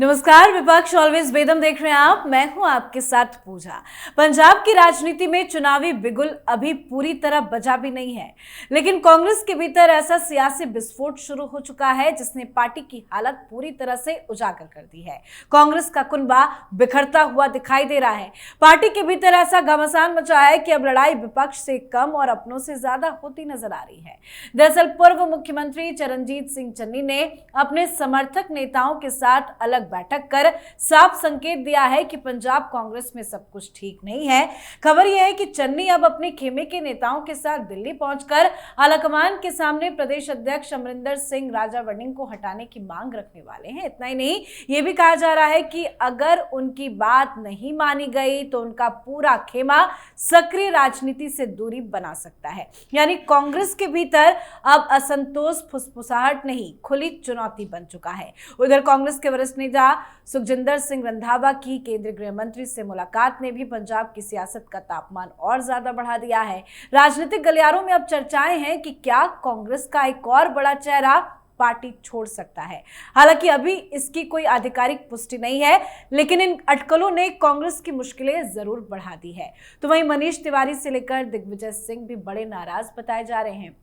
नमस्कार, विपक्ष ऑलवेज बेदम देख रहे हैं आप। मैं हूं आपके साथ पूजा। पंजाब की राजनीति में चुनावी बिगुल अभी पूरी तरह बजा भी नहीं है, लेकिन कांग्रेस के भीतर ऐसा सियासी विस्फोट शुरू हो चुका है जिसने पार्टी की हालत पूरी तरह से उजागर कर दी है। कांग्रेस का कुनबा बिखरता हुआ दिखाई दे रहा है। पार्टी के भीतर ऐसा घमासान मचा है कि अब लड़ाई विपक्ष से कम और अपनों से ज्यादा होती नजर आ रही है। दरअसल पूर्व मुख्यमंत्री चरणजीत सिंह चन्नी ने अपने समर्थक नेताओं के साथ अलग बैठक कर साफ संकेत दिया है कि पंजाब कांग्रेस में सब कुछ ठीक नहीं है। खबर यह है कि चन्नी अब अपने खेमे के नेताओं के साथ दिल्ली पहुंचकर आलाकमान के सामने प्रदेश अध्यक्ष अमरिंदर सिंह राजावड़िंग को हटाने की मांग रखने वाले हैं। इतना ही नहीं, यह भी कहा जा रहा है कि अगर उनकी बात नहीं मानी गई तो उनका पूरा खेमा सक्रिय राजनीति से दूरी बना सकता है। यानी कांग्रेस के भीतर अब असंतोष फुसफुसाहट नहीं, खुली चुनौती बन चुका है। उधर कांग्रेस के वरिष्ठ नेता सुखजिंदर सिंह रंधावा की केंद्रीय गृह मंत्री से मुलाकात ने भी पंजाब की सियासत का तापमान और ज्यादा बढ़ा दिया है। राजनीतिक गलियारों में अब चर्चाएं हैं कि क्या कांग्रेस का एक और बड़ा चेहरा पार्टी छोड़ सकता है। हालांकि अभी इसकी कोई आधिकारिक पुष्टि नहीं है, लेकिन इन अटकलों ने कांग्रेस की मुश्किलें जरूर बढ़ा दी है। तो वहीं मनीष तिवारी से लेकर दिग्विजय सिंह भी बड़े नाराज बताए जा रहे हैं।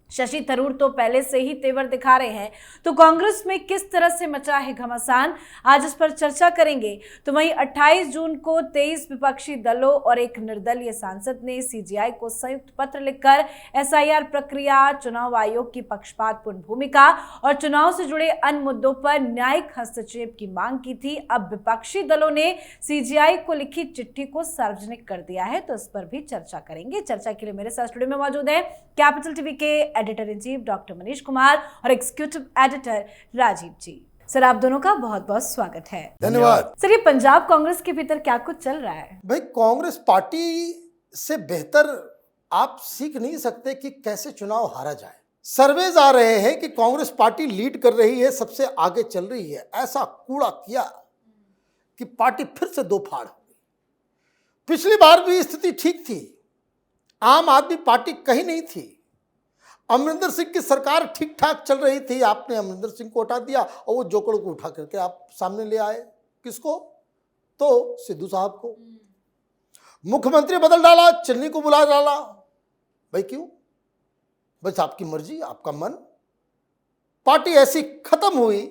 शशि थरूर तो पहले से ही तेवर दिखा रहे हैं। तो कांग्रेस में किस तरह से मचा है घमासान, आज इस पर चर्चा करेंगे। तो वहीं 28 जून को 23 विपक्षी दलों और एक निर्दलीय सांसद ने सीजेआई को संयुक्त पत्र लिखकर एसआईआर प्रक्रिया, चुनाव आयोग की पक्षपातपूर्ण भूमिका और चुनाव से जुड़े अन्य मुद्दों पर न्यायिक हस्तक्षेप की मांग की थी। अब विपक्षी दलों ने सीजेआई को लिखी चिट्ठी को सार्वजनिक कर दिया है, तो इस पर भी चर्चा करेंगे। चर्चा के लिए मेरे साथ स्टूडियो में मौजूद है कैपिटल टीवी के editor in chief doctor Manish Kumar और एग्जीक्यूटिव एडिटर राजीव जी। सर, आप दोनों का बहुत बहुत स्वागत है। धन्यवाद। सर, ये पंजाब कांग्रेस के भीतर क्या कुछ चल रहा है? भाई, कांग्रेस पार्टी से बेहतर आप सीख नहीं सकते कि कैसे चुनाव हारा जाए। सर्वेज आ रहे हैं कि कांग्रेस पार्टी लीड कर रही है, सबसे आगे चल रही है। ऐसा कूड़ा किया कि पार्टी फिर से दो फाड़ हो गई। पिछली बार भी स्थिति ठीक थी, आम आदमी पार्टी कहीं नहीं थी। अमरिंदर सिंह की सरकार ठीक ठाक चल रही थी, आपने अमरिंदर सिंह को हटा दिया और वो जोकड़ को उठा करके आप सामने ले आए। किसको? तो सिद्धू साहब को। मुख्यमंत्री बदल डाला, चन्नी को बुला डाला। भाई क्यों? बस आपकी मर्जी, आपका मन। पार्टी ऐसी खत्म हुई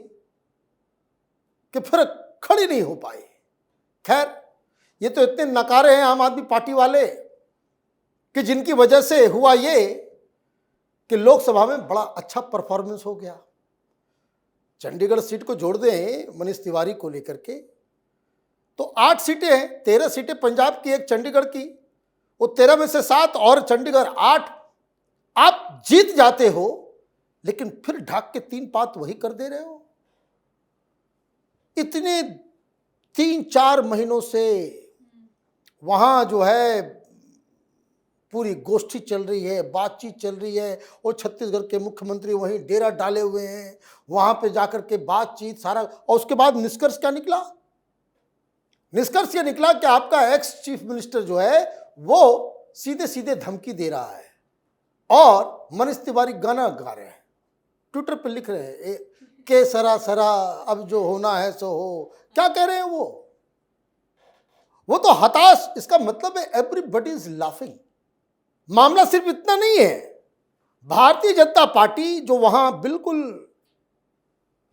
कि फिर खड़ी नहीं हो पाई। खैर, ये तो इतने नकारे हैं आम आदमी पार्टी वाले कि जिनकी वजह से हुआ ये कि लोकसभा में बड़ा अच्छा परफॉर्मेंस हो गया। चंडीगढ़ सीट को जोड़ दें मनीष तिवारी को लेकर के तो 8 सीटें हैं, 13 सीटें पंजाब की, एक चंडीगढ़ की। वो 13 में से 7 और चंडीगढ़ 8 आप जीत जाते हो, लेकिन फिर ढाक के 3 पात वही कर दे रहे हो। इतने 3-4 महीनों से वहां जो है पूरी गोष्ठी चल रही है, बातचीत चल रही है और छत्तीसगढ़ के मुख्यमंत्री वहीं डेरा डाले हुए हैं, वहां पे जाकर के बातचीत सारा। और उसके बाद निष्कर्ष क्या निकला? निष्कर्ष ये निकला कि आपका एक्स चीफ मिनिस्टर जो है वो सीधे सीधे धमकी दे रहा है और मनीष तिवारी गाना गा रहे हैं, ट्विटर पे लिख रहे हैं के सरा सरा अब जो होना है सो हो। क्या कह रहे हैं वो तो हताश। इसका मतलब है एवरीबॉडी इज लाफिंग। मामला सिर्फ इतना नहीं है, भारतीय जनता पार्टी जो वहां बिल्कुल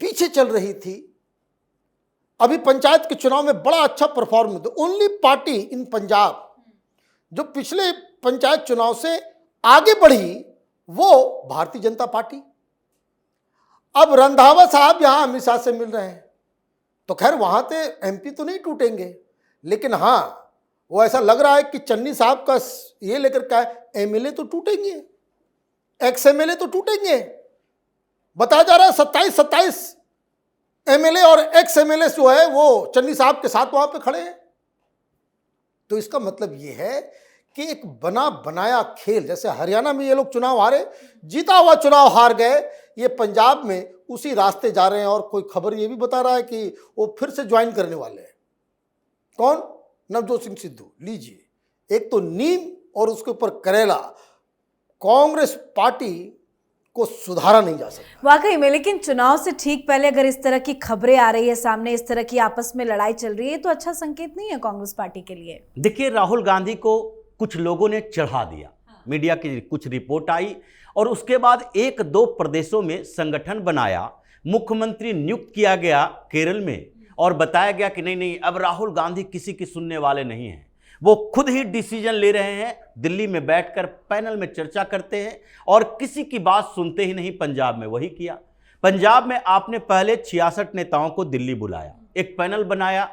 पीछे चल रही थी, अभी पंचायत के चुनाव में बड़ा अच्छा परफॉर्मेंस, ओनली पार्टी इन पंजाब जो पिछले पंचायत चुनाव से आगे बढ़ी वो भारतीय जनता पार्टी। अब रंधावा साहब यहां अमित शाह से मिल रहे हैं, तो खैर वहां से एमपी तो नहीं टूटेंगे, लेकिन हाँ वो ऐसा लग रहा है कि चन्नी साहब का ये लेकर क्या एमएलए तो टूटेंगे, एक्स एमएलए तो टूटेंगे। बताया जा रहा है 27 एमएलए और एक्स एमएलए जो है वो चन्नी साहब के साथ वहां पे खड़े हैं। तो इसका मतलब ये है कि एक बना बनाया खेल, जैसे हरियाणा में ये लोग चुनाव हारे, जीता हुआ चुनाव हार गए, ये पंजाब में उसी रास्ते जा रहे हैं। और कोई खबर ये भी बता रहा है कि वो फिर से ज्वाइन करने वाले हैं। कौन? नवजोत सिंह सिद्धू। लीजिए, एक तो नीम और उसके ऊपर करेला। कांग्रेस पार्टी को सुधारा नहीं जा सकता। वाकई में, लेकिन चुनाव से ठीक पहले अगर इस तरह की खबरें आ रही है सामने, इस तरह की आपस में लड़ाई चल रही है, तो अच्छा संकेत नहीं है कांग्रेस पार्टी के लिए। देखिए, राहुल गांधी को कुछ लोगों ने चढ़ा दिया, मीडिया की कुछ रिपोर्ट आई और उसके बाद एक दो प्रदेशों में संगठन बनाया, मुख्यमंत्री नियुक्त किया गया केरल में और बताया गया कि नहीं नहीं, अब राहुल गांधी किसी की सुनने वाले नहीं हैं, वो खुद ही डिसीजन ले रहे हैं, दिल्ली में बैठकर पैनल में चर्चा करते हैं और किसी की बात सुनते ही नहीं। पंजाब में वही किया। पंजाब में आपने पहले 66 नेताओं को दिल्ली बुलाया, एक पैनल बनाया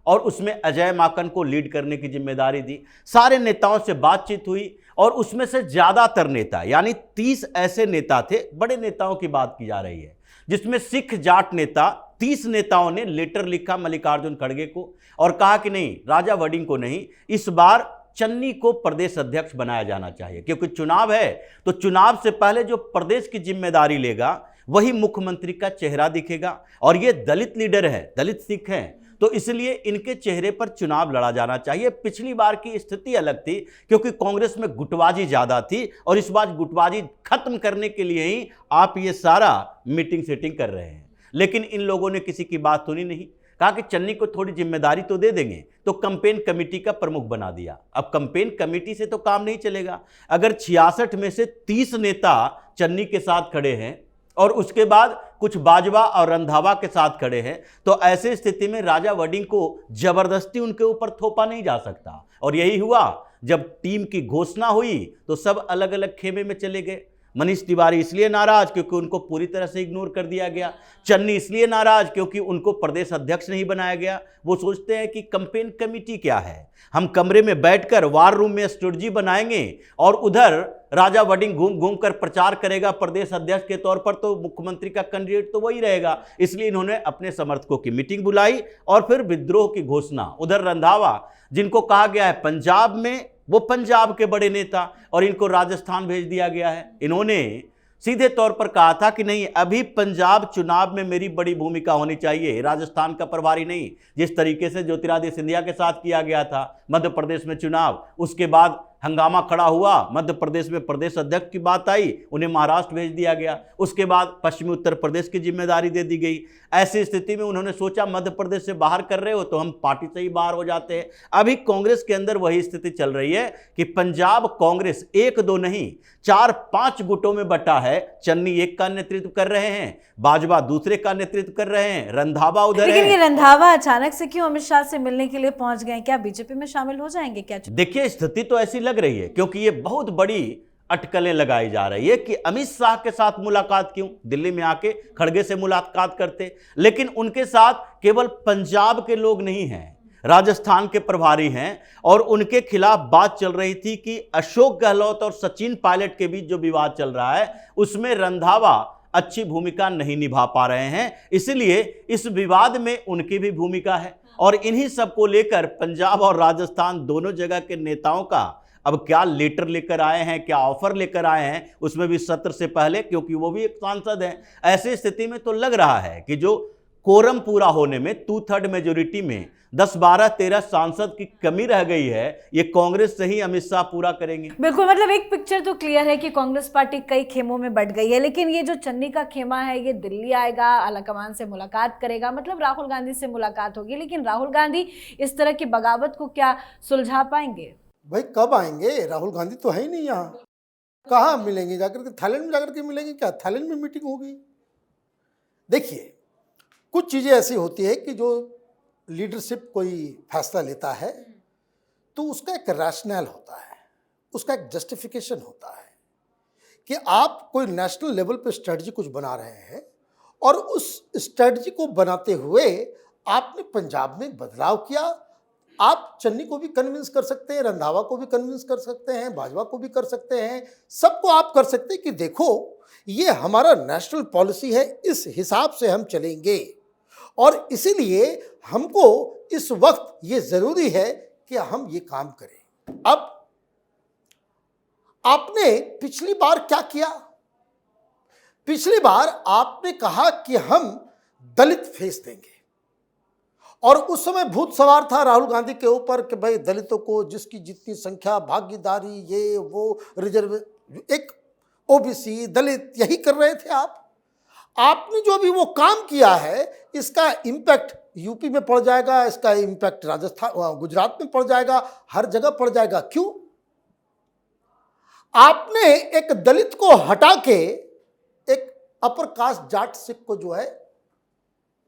और उसमें अजय माकन को लीड करने की जिम्मेदारी दी। सारे नेताओं से बातचीत हुई और उसमें से ज़्यादातर नेता, यानी 30 ऐसे नेता थे, बड़े नेताओं की बात की जा रही है, जिसमें सिख जाट नेता 30 नेताओं ने लेटर लिखा मल्लिकार्जुन खड़गे को और कहा कि नहीं, राजा वडिंग को नहीं, इस बार चन्नी को प्रदेश अध्यक्ष बनाया जाना चाहिए, क्योंकि चुनाव है तो चुनाव से पहले जो प्रदेश की जिम्मेदारी लेगा वही मुख्यमंत्री का चेहरा दिखेगा और ये दलित लीडर है, दलित सिख हैं, तो इसलिए इनके चेहरे पर चुनाव लड़ा जाना चाहिए। पिछली बार की स्थिति अलग थी क्योंकि कांग्रेस में गुटबाजी ज्यादा थी और इस बार गुटबाजी खत्म करने के लिए ही आप ये सारा मीटिंग सेटिंग कर रहे हैं, लेकिन इन लोगों ने किसी की बात सुनी नहीं। कहा कि चन्नी को थोड़ी जिम्मेदारी तो दे देंगे, तो कैंपेन कमेटी का प्रमुख बना दिया। अब कैंपेन कमेटी से तो काम नहीं चलेगा। अगर 66 में से 30 नेता चन्नी के साथ खड़े हैं और उसके बाद कुछ बाजवा और रंधावा के साथ खड़े हैं, तो ऐसे स्थिति में राजा वडिंग को जबरदस्ती उनके ऊपर थोपा नहीं जा सकता। और यही हुआ, जब टीम की घोषणा हुई तो सब अलग अलग खेमे में चले गए। मनीष तिवारी इसलिए नाराज क्योंकि उनको पूरी तरह से इग्नोर कर दिया गया। चन्नी इसलिए नाराज क्योंकि उनको प्रदेश अध्यक्ष नहीं बनाया गया। वो सोचते हैं कि कैंपेन कमेटी क्या है, हम कमरे में बैठकर वार रूम में स्ट्रेटजी बनाएंगे और उधर राजा वडिंग घूम घूम कर प्रचार करेगा प्रदेश अध्यक्ष के तौर पर, तो मुख्यमंत्री का कैंडिडेट तो वही रहेगा। इसलिए इन्होंने अपने समर्थकों की मीटिंग बुलाई और फिर विद्रोह की घोषणा। उधर रंधावा, जिनको कहा गया है पंजाब में, वो पंजाब के बड़े नेता, और इनको राजस्थान भेज दिया गया है। इन्होंने सीधे तौर पर कहा था कि नहीं, अभी पंजाब चुनाव में मेरी बड़ी भूमिका होनी चाहिए, राजस्थान का प्रभारी नहीं। जिस तरीके से ज्योतिरादित्य सिंधिया के साथ किया गया था मध्य प्रदेश में चुनाव, उसके बाद हंगामा खड़ा हुआ, मध्य प्रदेश में प्रदेश अध्यक्ष की बात आई, उन्हें महाराष्ट्र भेज दिया गया, उसके बाद पश्चिमी उत्तर प्रदेश की जिम्मेदारी दे दी गई। ऐसी स्थिति में उन्होंने सोचा मध्य प्रदेश से बाहर कर रहे हो तो हम पार्टी से ही बाहर हो जाते हैं। अभी कांग्रेस के अंदर वही स्थिति चल रही है कि पंजाब कांग्रेस एक दो नहीं 4-5 गुटों में बटा है। चन्नी एक का नेतृत्व कर रहे हैं, बाजवा दूसरे का नेतृत्व कर रहे हैं, रंधावा उधर लेकिन है। ये रंधावा अचानक से क्यों अमित शाह से मिलने के लिए पहुंच गए? क्या बीजेपी में शामिल हो जाएंगे क्या? देखिए, स्थिति तो ऐसी लग रही है क्योंकि ये बहुत बड़ी अटकलें लगाई जा रही है कि अमित शाह के साथ मुलाकात क्यों, दिल्ली में आके खड़गे से मुलाकात करते। लेकिन उनके साथ केवल पंजाब के लोग नहीं हैं, राजस्थान के प्रभारी हैं और उनके खिलाफ बात चल रही थी कि अशोक गहलोत और सचिन पायलट के बीच जो विवाद चल रहा है उसमें रंधावा अच्छी भूमिका नहीं निभा पा रहे हैं, इसलिए इस विवाद में उनकी भी भूमिका है। और इन्हीं सब को लेकर पंजाब और राजस्थान दोनों जगह के नेताओं का अब क्या लेटर लेकर आए हैं, क्या ऑफर लेकर आए हैं, उसमें भी सत्र से पहले, क्योंकि वो भी एक सांसद हैं। ऐसी स्थिति में तो लग रहा है कि जो कोरम पूरा होने में 2/3 मेजोरिटी में 10, 12, 13 सांसद की कमी रह गई है, ये कांग्रेस से ही अमित शाह पूरा करेंगे। बिल्कुल, मतलब एक पिक्चर तो क्लियर है कि कांग्रेस पार्टी कई खेमों में बट गई है, लेकिन ये जो चन्नी का खेमा है ये दिल्ली आएगा, आलाकमान से मुलाकात करेगा, मतलब राहुल गांधी से मुलाकात होगी, लेकिन राहुल गांधी इस तरह की बगावत को क्या सुलझा पाएंगे? भाई कब आएंगे? राहुल गांधी तो है ही नहीं यहाँ, कहाँ मिलेंगे? जाकर के थाईलैंड में जाकर के मिलेंगे क्या? थाईलैंड में मीटिंग होगी? देखिए, कुछ चीज़ें ऐसी होती है कि जो लीडरशिप कोई फैसला लेता है तो उसका एक रैशनल होता है, उसका एक जस्टिफिकेशन होता है कि आप कोई नेशनल लेवल पे स्ट्रेटजी कुछ बना रहे हैं और उस स्ट्रेटजी को बनाते हुए आपने पंजाब में बदलाव किया। आप चन्नी को भी कन्विंस कर सकते हैं, रंधावा को भी कन्विंस कर सकते हैं, बाजवा को भी कर सकते हैं, सबको आप कर सकते हैं कि देखो ये हमारा नेशनल पॉलिसी है, इस हिसाब से हम चलेंगे और इसीलिए हमको इस वक्त ये जरूरी है कि हम ये काम करें। अब आपने पिछली बार क्या किया? पिछली बार आपने कहा कि हम दलित फेस देंगे और उस समय भूत सवार था राहुल गांधी के ऊपर कि भाई दलितों को जिसकी जितनी संख्या, भागीदारी, ये वो, रिजर्व, एक ओबीसी, दलित, यही कर रहे थे आप। आपने जो अभी वो काम किया है, इसका इम्पैक्ट यूपी में पड़ जाएगा, इसका इम्पैक्ट राजस्थान, गुजरात में पड़ जाएगा, हर जगह पड़ जाएगा। क्यों? आपने एक दलित को हटा के एक अपर कास्ट जाट सिख को जो है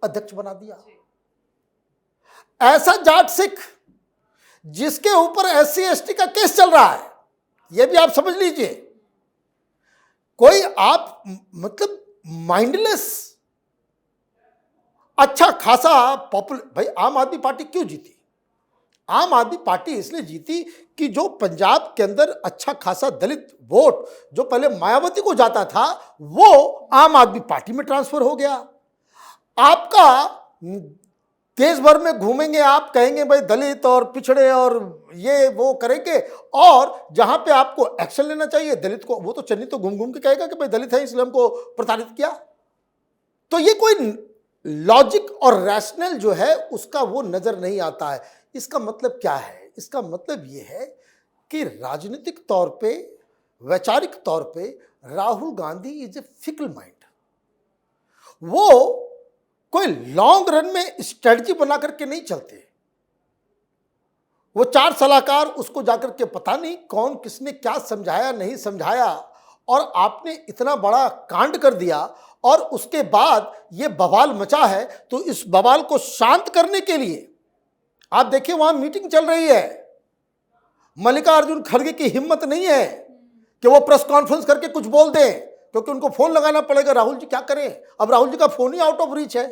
अध्यक्ष बना दिया। ऐसा जाट सिख जिसके ऊपर SC ST का केस चल रहा है, यह भी आप समझ लीजिए। कोई आप मतलब माइंडलेस, अच्छा खासा पॉपुलर। भाई आम आदमी पार्टी क्यों जीती? आम आदमी पार्टी इसलिए जीती कि जो पंजाब के अंदर अच्छा खासा दलित वोट जो पहले मायावती को जाता था, वो आम आदमी पार्टी में ट्रांसफर हो गया। आपका देश भर में घूमेंगे, आप कहेंगे भाई दलित और पिछड़े और ये वो करेंगे, और जहां पे आपको एक्शन लेना चाहिए दलित को, वो तो चन्नी तो घूम घूम के कहेगा कि भाई दलित है इसलिए हमको प्रताड़ित किया। तो ये कोई लॉजिक और रैशनल जो है उसका वो नजर नहीं आता है। इसका मतलब क्या है? इसका मतलब ये है कि राजनीतिक तौर पे, वैचारिक तौर पे Rahul Gandhi is a fickle mind. वो कोई लॉन्ग रन में स्ट्रेटजी बना करके नहीं चलते। वो 4 सलाहकार, उसको जाकर के पता नहीं कौन किसने क्या समझाया नहीं समझाया, और आपने इतना बड़ा कांड कर दिया, और उसके बाद ये बवाल मचा है। तो इस बवाल को शांत करने के लिए आप देखिए वहां मीटिंग चल रही है। मल्लिकार्जुन खड़गे की हिम्मत नहीं है कि वो प्रेस कॉन्फ्रेंस करके कुछ बोल दें, क्योंकि उनको फोन लगाना पड़ेगा। राहुल जी क्या करें? अब राहुल जी का phone he out of reach है,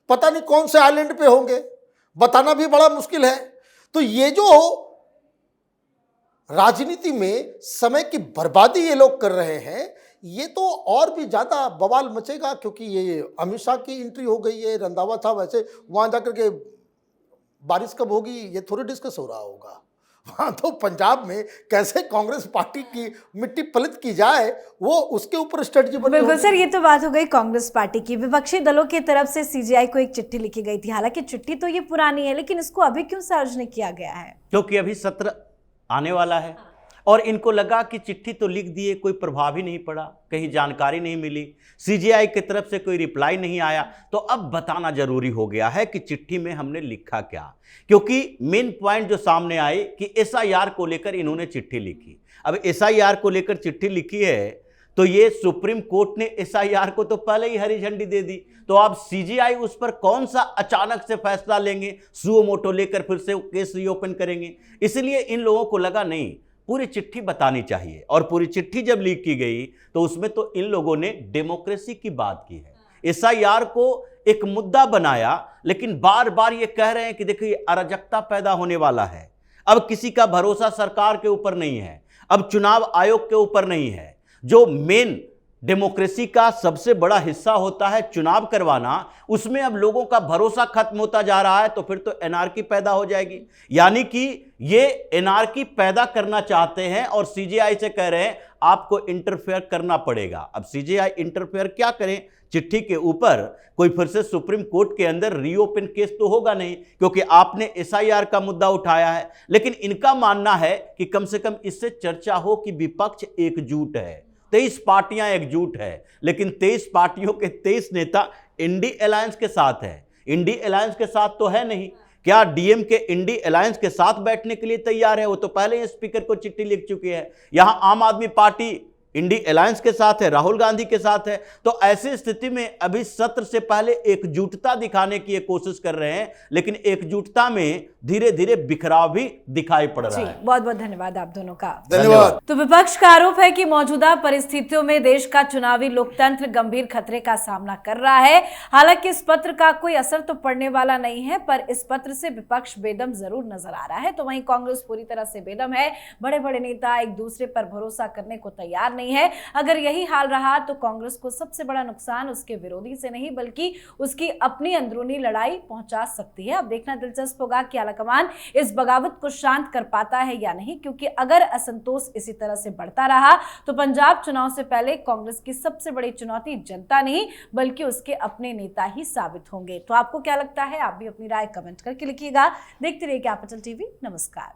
पता नहीं कौन से आइलैंड पे होंगे, बताना भी बड़ा मुश्किल है। तो ये जो राजनीति में समय की बर्बादी ये लोग कर रहे हैं, ये तो और भी ज्यादा बवाल मचेगा, क्योंकि ये अमित शाह की एंट्री हो गई है, रंधावा था, वैसे वहां जाकर के बारिश कब होगी ये थोड़ी डिस्कस हो रहा होगा। वहाँ तो पंजाब में कैसे कांग्रेस पार्टी की मिट्टी पलित की जाए, वो उसके ऊपर स्ट्रेटजी बनी। बिल्कुल सर, ये तो बात हो गई कांग्रेस पार्टी की। विपक्षी दलों की तरफ से CGI को एक चिट्ठी लिखी गई थी। हालांकि चिट्ठी तो ये पुरानी है, लेकिन इसको अभी क्यों सार्वजनिक किया गया है? क्योंकि अभी सत्र आने वाला है और इनको लगा कि चिट्ठी तो लिख दिए, कोई प्रभाव ही नहीं पड़ा, कहीं जानकारी नहीं मिली, CGI की तरफ से कोई रिप्लाई नहीं आया, तो अब बताना जरूरी हो गया है कि चिट्ठी में हमने लिखा क्या। क्योंकि मेन पॉइंट जो सामने आए कि SIR को लेकर इन्होंने चिट्ठी लिखी। अब SIR को लेकर चिट्ठी लिखी है तो ये सुप्रीम कोर्ट ने SIR को तो पहले ही हरी झंडी दे दी, तो अब CGI उस पर कौन सा अचानक से फैसला लेंगे, सुओ मोटो लेकर फिर से केस रीओपन करेंगे। इसलिए इन लोगों को लगा नहीं, पूरी चिट्ठी बतानी चाहिए। और पूरी चिट्ठी जब लीक की गई तो उसमें तो इन लोगों ने डेमोक्रेसी की बात की है, SIR को एक मुद्दा बनाया, लेकिन बार बार ये कह रहे हैं कि देखिए अराजकता पैदा होने वाला है। अब किसी का भरोसा सरकार के ऊपर नहीं है, अब चुनाव आयोग के ऊपर नहीं है। जो मेन डेमोक्रेसी का सबसे बड़ा हिस्सा होता है चुनाव करवाना, उसमें अब लोगों का भरोसा खत्म होता जा रहा है, तो फिर तो एनार्की पैदा हो जाएगी। यानी कि ये एनार्की पैदा करना चाहते हैं और CGI से कह रहे हैं आपको इंटरफेयर करना पड़ेगा। अब CGI इंटरफेयर क्या करें? चिट्ठी के ऊपर कोई फिर से सुप्रीम कोर्ट के अंदर रीओपन केस तो होगा नहीं, क्योंकि आपने SIR का मुद्दा उठाया है। लेकिन इनका मानना है कि कम से कम इससे चर्चा हो कि विपक्ष एकजुट है, 23 पार्टियां एकजुट है, लेकिन 23 पार्टियों के 23 नेता इंडी अलायंस के साथ है। इंडी अलायंस के साथ तो है नहीं। क्या DMK इंडी अलायंस के साथ बैठने के लिए तैयार है? वो तो पहले ही स्पीकर को चिट्ठी लिख चुकी है। यहां आम आदमी पार्टी इंडी अलायंस के साथ है, राहुल गांधी के साथ है। तो ऐसी स्थिति में अभी सत्र से पहले एकजुटता दिखाने की ये कोशिश कर रहे हैं, लेकिन एकजुटता में धीरे धीरे बिखराव भी दिखाई पड़ रहा है। बहुत बहुत धन्यवाद आप दोनों का। धन्यवाद। तो विपक्ष का आरोप है कि मौजूदा परिस्थितियों में देश का चुनावी लोकतंत्र गंभीर खतरे का सामना कर रहा है। हालांकि इस पत्र का कोई असर तो पड़ने वाला नहीं है, पर इस पत्र से विपक्ष बेदम जरूर नजर आ रहा है। तो वहीं कांग्रेस पूरी तरह से बेदम है। बड़े बड़े नेता एक दूसरे पर भरोसा करने को तैयार नहीं है। अगर यही हाल रहा तो कांग्रेस को सबसे बड़ा नुकसान उसके विरोधी से नहीं, बल्कि उसकी अपनी अंदरूनी लड़ाई पहुंचा सकती है। अब देखना दिलचस्प होगा कि आलाकमान इस बगावत को शांत कर पाता है या नहीं, क्योंकि अगर असंतोष इसी तरह से बढ़ता रहा तो पंजाब चुनाव से पहले कांग्रेस की सबसे बड़ी चुनौती जनता नहीं, बल्कि उसके अपने नेता ही साबित होंगे। तो आपको क्या लगता है? आप भी अपनी राय कमेंट करके लिखिएगा। देखते रहिए कैपिटल टीवी। नमस्कार।